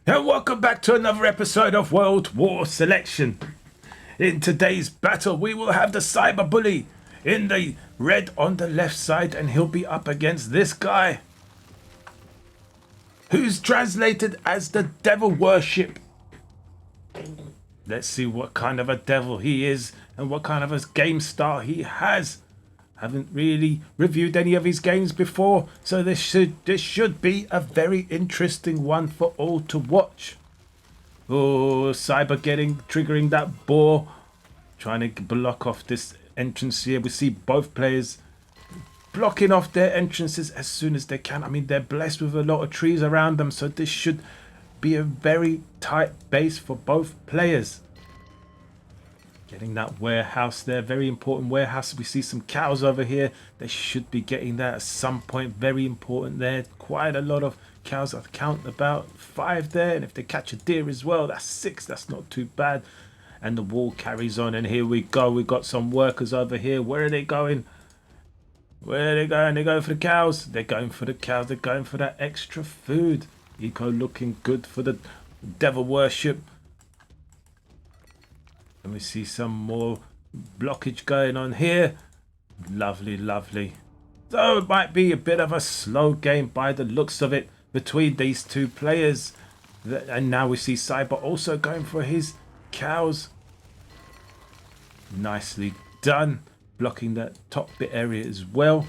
And welcome back to another episode of World War Selection. In today's battle, we will have the cyber bully in the red on the left side, and he'll be up against this guy, who's translated as the devil worship. Let's see what kind of a devil he is and what kind of a game style he has. Haven't really reviewed any of his games before, so this should be a very interesting one for all to watch. Oh, Cyber triggering that boar, trying to block off this entrance here. We see both players blocking off their entrances as soon as they can. I mean, they're blessed with a lot of trees around them, so this should be a very tight base for both players. Getting that warehouse there, very important warehouse. We see some cows over here. They should be getting that at some point. Very important there. Quite a lot of cows. I count about 5 there. And if they catch a deer as well, that's 6. That's not too bad. And the wall carries on. And here we go. We've got some workers over here. Where are they going? Where are they going? They're going for the cows. They're going for the cows. They're going for that extra food. Eco looking good for the devil worship. And we see some more blockage going on here. Lovely, lovely. So it might be a bit of a slow game by the looks of it between these two players. And now we see Cyber also going for his cows. Nicely done. Blocking that top bit area as well.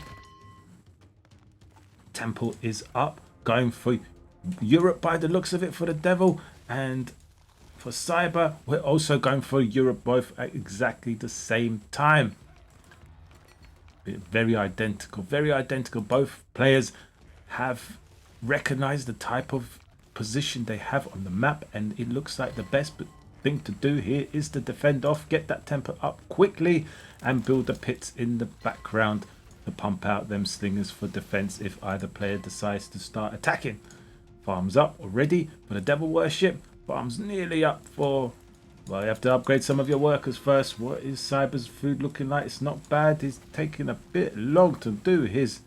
Temple is up. Going for Europe by the looks of it for the devil. And for Cyber, we're also going for Europe, both at exactly the same time. Very identical, very identical. Both players have recognized the type of position they have on the map, and it looks like the best thing to do here is to defend off, get that tempo up quickly, and build the pits in the background to pump out them slingers for defense if either player decides to start attacking. Farms up already for the devil worship. Farm's nearly up for... Well, you have to upgrade some of your workers first. What is Cyber's food looking like? It's not bad. He's taking a bit long to do his...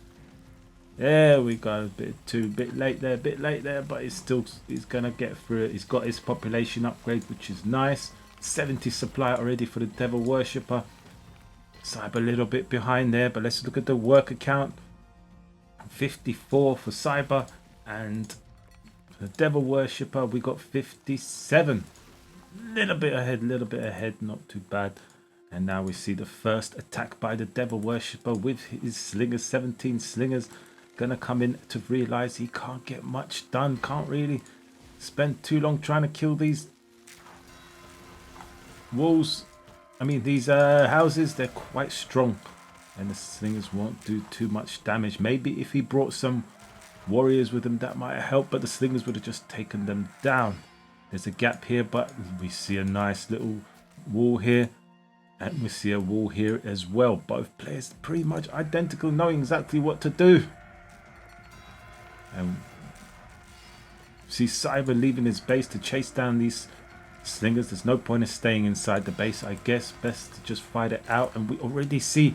There we go. A bit late there, but he's going to get through it. He's got his population upgrade, which is nice. 70 supply already for the devil worshipper. Cyber a little bit behind there, but let's look at the worker count. 54 for Cyber, and the devil worshipper we got 57. Little bit ahead, not too bad. And now we see the first attack by the devil worshipper with his slingers. 17 slingers gonna come in to realize he can't get much done. Can't really spend too long trying to kill these walls. I mean, these houses, they're quite strong, and the slingers won't do too much damage. Maybe if he brought some warriors with them, that might help, but the slingers would have just taken them down. There's a gap here, but we see a nice little wall here, and we see a wall here as well. Both players pretty much identical, knowing exactly what to do. And see Cyber leaving his base to chase down these slingers. There's no point in staying inside the base, I guess. Best to just fight it out. And we already see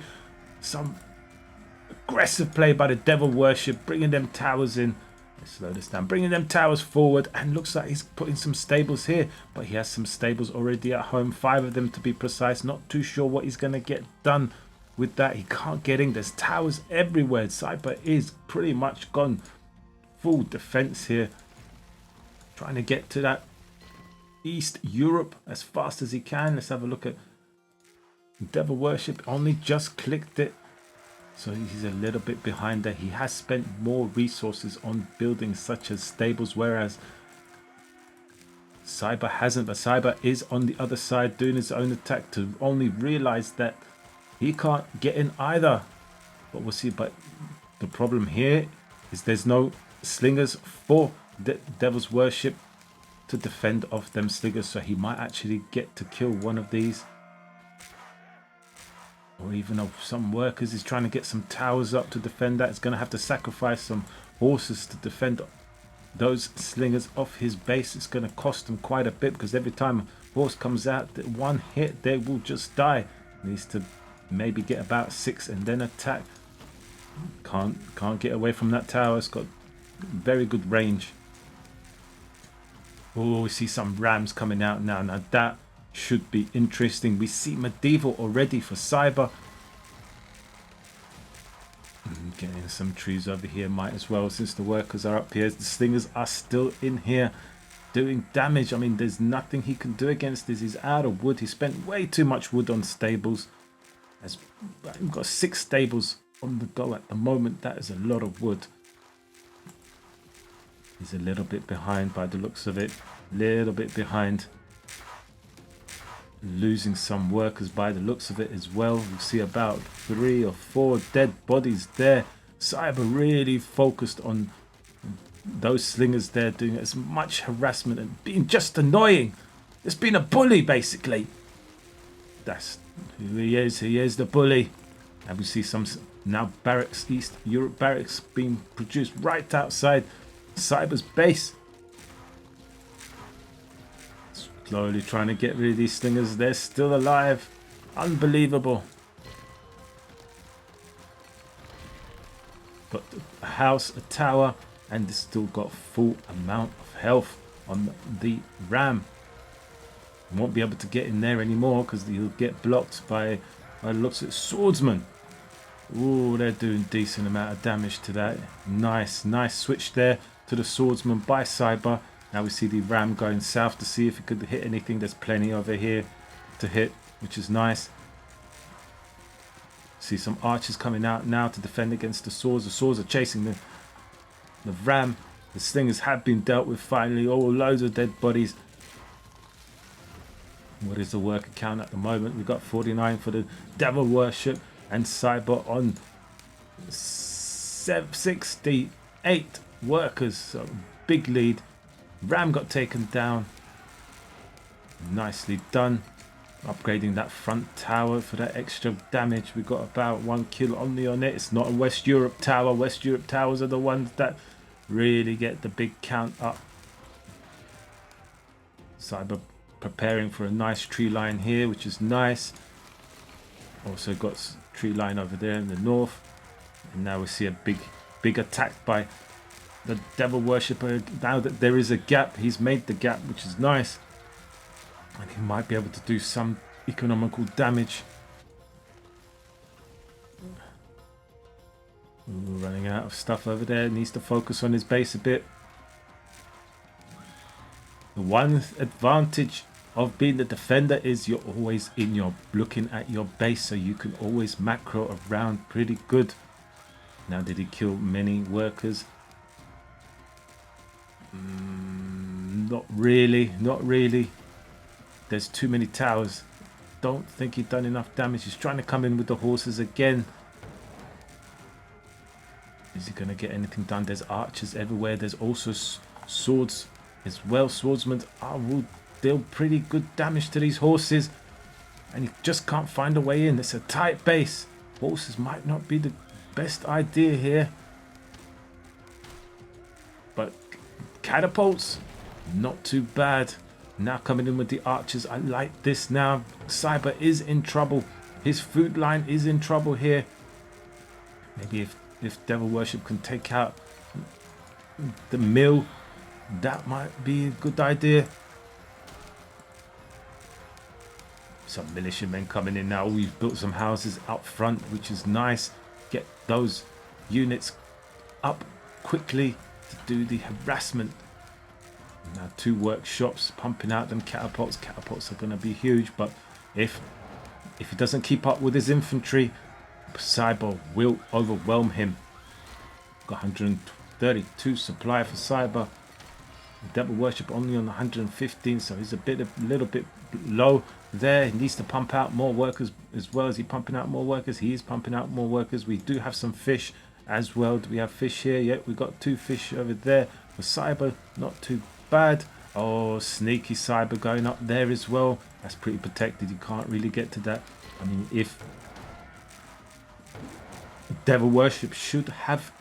some aggressive play by the devil worship, bringing them towers in. Let's slow this down. Bringing them towers forward, and looks like he's putting some stables here, but he has some stables already at home, 5 of them to be precise. Not too sure what he's going to get done with that. He can't get in. There's towers everywhere. Cyber is pretty much gone full defense here, trying to get to that East Europe as fast as he can. Let's have a look at devil worship. Only just clicked it, so he's a little bit behind there. He has spent more resources on buildings such as stables, whereas Cyber hasn't. But Cyber is on the other side doing his own attack to only realize that he can't get in either. But we'll see. But the problem here is there's no slingers for the devil's worship to defend off them slingers, so he might actually get to kill one of these. Or even some workers. He's trying to get some towers up to defend that. He's going to have to sacrifice some horses to defend those slingers off his base. It's going to cost him quite a bit, because every time a horse comes out, one hit, they will just die. He needs to maybe get about 6 and then attack. Can't get away from that tower. It's got very good range. Oh, we see some rams coming out now. Now that should be interesting. We see medieval already for cyber. Getting some trees over here, might as well, since the workers are up here. The slingers are still in here doing damage. I mean, there's nothing he can do against this. He's out of wood. He spent way too much wood on stables. We've got 6 stables on the go at the moment. That is a lot of wood. He's a little bit behind by the looks of it. Little bit behind. Losing some workers by the looks of it as well. We see about 3 or 4 dead bodies there. Cyber really focused on those slingers there, doing as much harassment and being just annoying. It's been a bully, basically. That's who he is. He is the bully. And we see some now barracks, East Europe barracks being produced right outside Cyber's base. Slowly trying to get rid of these slingers. They're still alive. Unbelievable. Got a house, a tower, and it's still got full amount of health on the ram. Won't be able to get in there anymore because he'll get blocked by the looks at swordsman. Ooh, they're doing decent amount of damage to that. Nice switch there to the swordsman by Cyber. Now we see the ram going south to see if it could hit anything. There's plenty over here to hit, which is nice. See some archers coming out now to defend against the swords. The swords are chasing the ram. The slingers have been dealt with finally. Oh, loads of dead bodies. What is the worker count at the moment? We've got 49 for the devil worship and Cyber on 68 workers. So big lead. Ram got taken down. Nicely done. Upgrading that front tower for that extra damage. We got about 1 kill only on it. It's not a West Europe tower. West Europe towers are the ones that really get the big count up. Cyber preparing for a nice tree line here, which is nice. Also got tree line over there in the north. And now we see a big attack by the devil worshipper. Now that there is a gap, he's made the gap, which is nice. And he might be able to do some economical damage. Ooh, running out of stuff over there. Needs to focus on his base a bit. The one advantage of being the defender is you're always looking at your base, so you can always macro around pretty good. Now, did he kill many workers? Not really. There's too many towers. Don't think he's done enough damage. He's trying to come in with the horses again. Is he going to get anything done? There's archers everywhere. There's also swords as well. Swordsmen will deal pretty good damage to these horses. And he just can't find a way in. It's a tight base. Horses might not be the best idea here. But catapults, not too bad. Now coming in with the archers. I like this now. Cyber is in trouble. His food line is in trouble here. Maybe if devil worship can take out the mill, that might be a good idea. Some militiamen coming in now. We've built some houses up front, which is nice. Get those units up quickly to do the harassment. Now 2 workshops pumping out them catapults. Catapults are going to be huge, but if he doesn't keep up with his infantry, Cyber will overwhelm him. Got 132 supply for Cyber. Devil worship only on 115, so he's a little bit low there. He needs to pump out more workers as well. As he pumping out more workers? He is pumping out more workers. We do have some fish as well. Do we have fish here? Yep, we got 2 fish over there for Cyber. Not too bad. Oh, sneaky Cyber going up there as well. That's pretty protected. You can't really get to that. I mean, if devil worship should have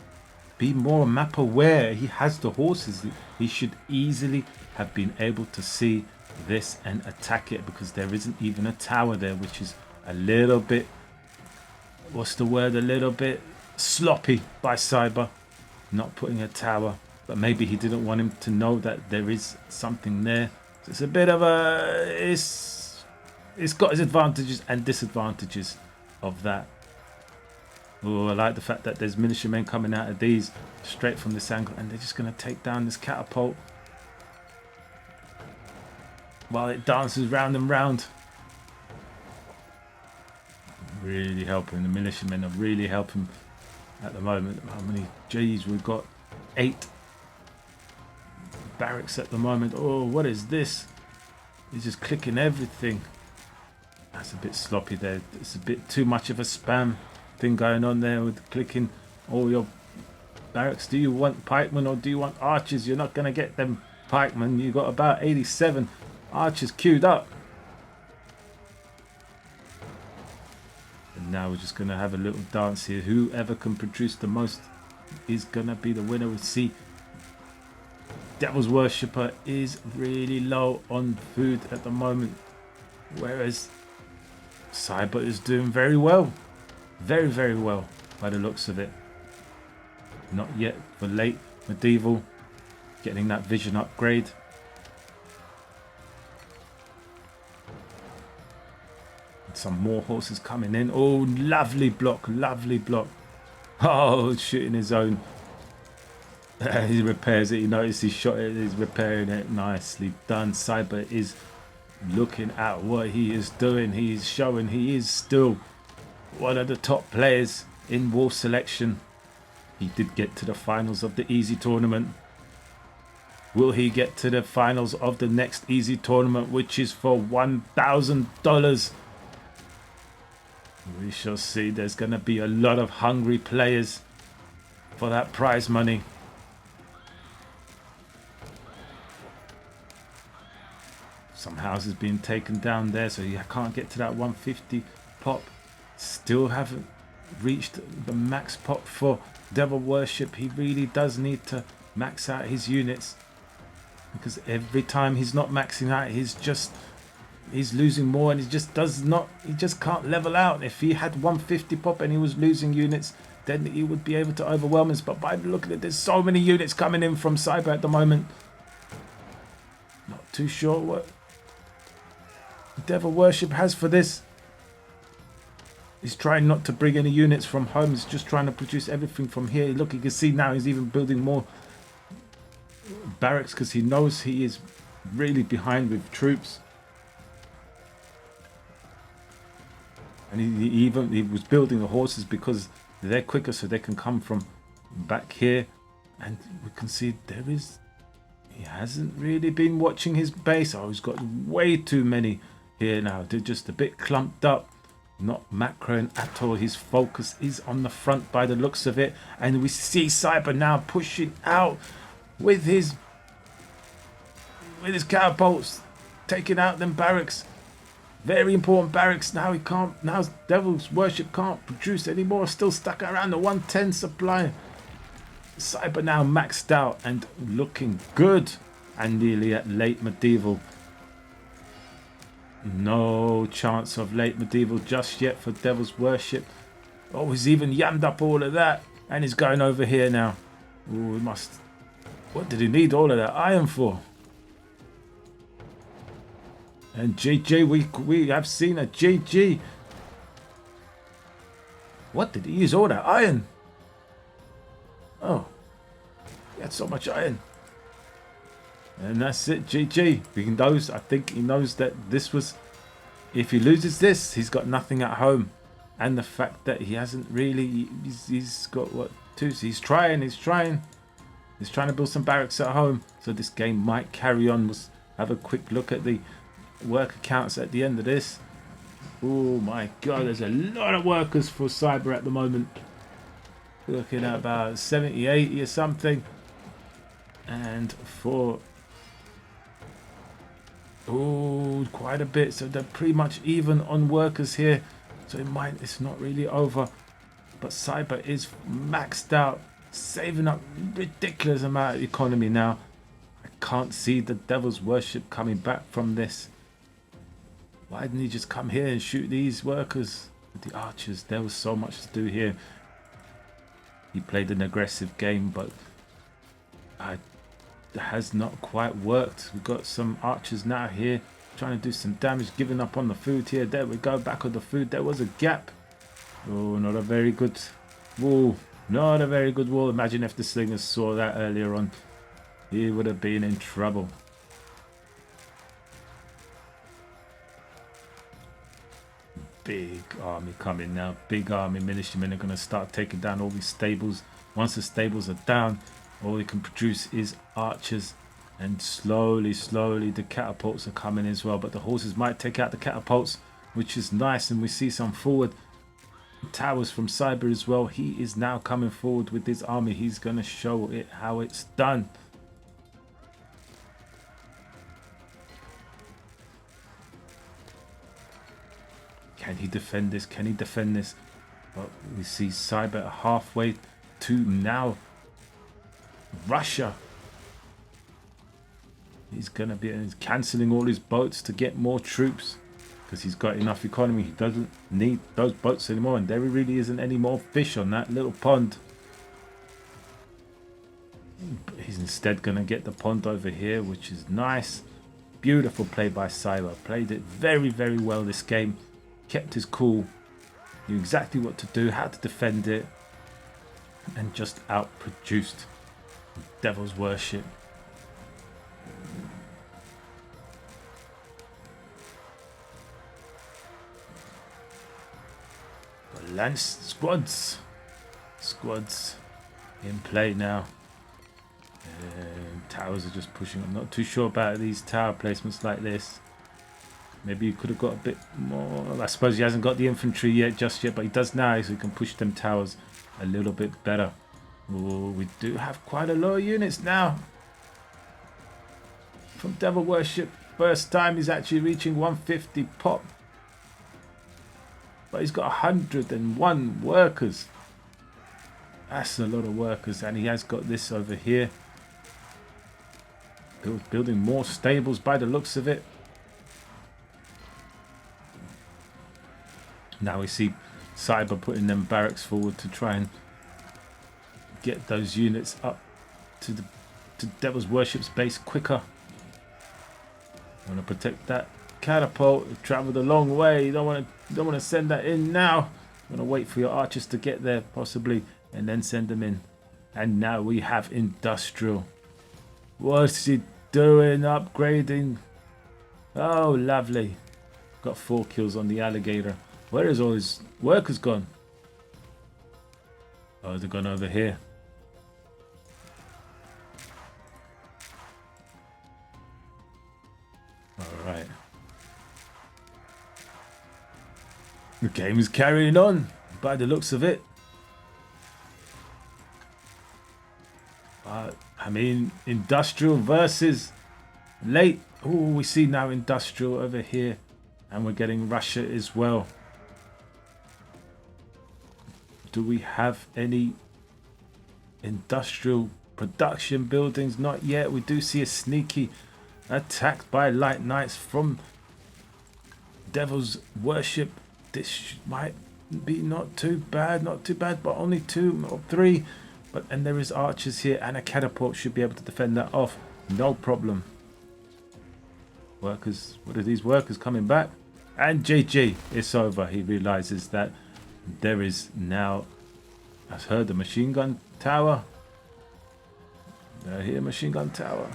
be more map aware. He has the horses. He should easily have been able to see this and attack it, because there isn't even a tower there, which is a little bit, what's the word, a little bit sloppy by Cyber, not putting a tower but maybe he didn't want him to know that there is something there. So it's a bit of a... It's got its advantages and disadvantages of that. Oh, I like the fact that there's militiamen coming out of these straight from this angle, and they're just going to take down this catapult while it dances round and round. Really helping. The militiamen are really helping at the moment. How many G's we've got? 8 barracks at the moment. Oh, what is this? He's just clicking everything. That's a bit sloppy there. It's a bit too much of a spam thing going on there with clicking all your barracks. Do you want pikemen or do you want archers? You're not going to get them pikemen. You've got about 87 archers queued up. And now we're just going to have a little dance here. Whoever can produce the most is going to be the winner. We see Devil's Worshipper is really low on food at the moment, whereas Cyber is doing very well. Very, very well by the looks of it. Not yet for late medieval. Getting that vision upgrade. And some more horses coming in. Oh, lovely block, lovely block. Oh, shooting his own. He repairs it. You notice he shot it. He's repairing it. Nicely done. Cyber is looking at what he is doing. He's showing he is still one of the top players in Wolf Selection. He did get to the finals of the easy tournament. Will he get to the finals of the next easy tournament, which is for $1,000? We shall see. There's going to be a lot of hungry players for that prize money. Some houses being taken down there, so you can't get to that 150 pop. Still haven't reached the max pop for Devil Worship. He really does need to max out his units, because every time he's not maxing out, he's losing more, and he just can't level out. If he had 150 pop and he was losing units, then he would be able to overwhelm us. But by looking at it, there's so many units coming in from Cyber at the moment. Not too sure what Devil Worship has for this. He's trying not to bring any units from home. He's just trying to produce everything from here. Look, you can see now he's even building more barracks because he knows he is really behind with troops. And he was building the horses because they're quicker, so they can come from back here. And we can see he hasn't really been watching his base. Oh, he's got way too many here now. They're just a bit clumped up. Not macroing at all. His focus is on the front by the looks of it. And we see Cyber now pushing out with his catapults, taking out them barracks. Very important barracks. Now Devil's Worship can't produce anymore. Still stuck around the 110 supply. Cyber now maxed out and looking good. And nearly at late medieval. No chance of late medieval just yet for Devil's Worship. Oh, he's even yammed up all of that. And he's going over here now. Oh, we must... What did he need all of that iron for? And GG, we have seen a GG. What did he use all that iron? Oh, he had so much iron. And that's it, GG. I think he knows that this was... If he loses this, he's got nothing at home. And the fact that he hasn't really... He's got, what, 2? So he's trying. He's trying to build some barracks at home. So this game might carry on. Let's have a quick look at the worker counts at the end of this. Oh my God, there's a lot of workers for Cyber at the moment. Looking at about 70, 80 or something. And for... Oh, quite a bit. So they're pretty much even on workers here. So it's not really over. But Cyber is maxed out, saving up ridiculous amount of economy now. I can't see the Devil's Worship coming back from this. Why didn't he just come here and shoot these workers with the archers? There was so much to do here. He played an aggressive game, but has not quite worked. We've got some archers now here trying to do some damage, giving up on the food here. There we go, back on the food. There was a gap. Oh, not a very good wall. Not a very good wall. Imagine if the slingers saw that earlier on. He would have been in trouble. Big army coming now. Big army militiamen are going to start taking down all these stables. Once the stables are down, all we can produce is archers. And slowly, slowly, the catapults are coming as well. But the horses might take out the catapults, which is nice. And we see some forward towers from Cyber as well. He is now coming forward with his army. He's going to show it how it's done. Can he defend this? Can he defend this? But we see Cyber halfway to now Russia. He's going to be cancelling all his boats to get more troops because he's got enough economy. He doesn't need those boats anymore, and there really isn't any more fish on that little pond. He's instead going to get the pond over here, which is nice. Beautiful play by Cyber. Played it very, very well this game. Kept his cool. Knew exactly what to do, how to defend it, and just outproduced Devil's Worship. Lance squads in play now. Towers are just pushing. I'm not too sure about these tower placements like this. Maybe he could have got a bit more. I suppose he hasn't got the infantry yet, just yet, but he does now, so he can push them towers a little bit better. Ooh, we do have quite a lot of units now from Devil Worship. First time he's actually reaching 150 pop. But he's got 101 workers. That's a lot of workers. And he has got this over here. Building more stables by the looks of it. Now we see Cyber putting them barracks forward to try and get those units up to Devil's Worship's base quicker. Want to protect that catapult. We've travelled a long way. You don't want to send that in now. You want to wait for your archers to get there possibly and then send them in. And now we have industrial. What's he doing? Upgrading. Oh, lovely. Got 4 kills on the alligator. Where is all his workers gone? Oh, they're gone over here. Alright. The game is carrying on by the looks of it. I mean, industrial versus late. Oh, we see now industrial over here. And we're getting Russia as well. Do we have any industrial production buildings? Not yet. We do see a sneaky attack by light knights from Devil's Worship. This might be not too bad, but only 2 or 3. And there is archers here and a catapult should be able to defend that off. No problem. Workers, what are these workers coming back? And GG, it's over. He realizes that there is now, I've heard the machine gun tower. Here, machine gun tower.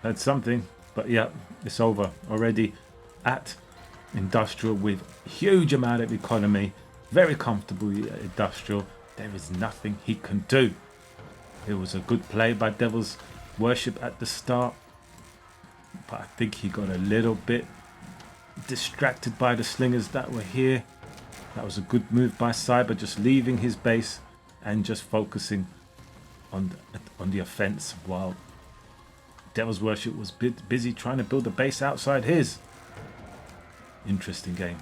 Heard something, but yeah, it's over already at industrial with huge amount of economy. Very comfortable industrial. There is nothing he can do. It was a good play by Devil's Worship at the start. But I think he got a little bit distracted by the slingers that were here. That was a good move by Cyber, just leaving his base and just focusing on the offense while Devil's Worship was busy trying to build a base outside his. Interesting game.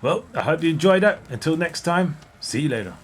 Well, I hope you enjoyed that. Until next time, see you later.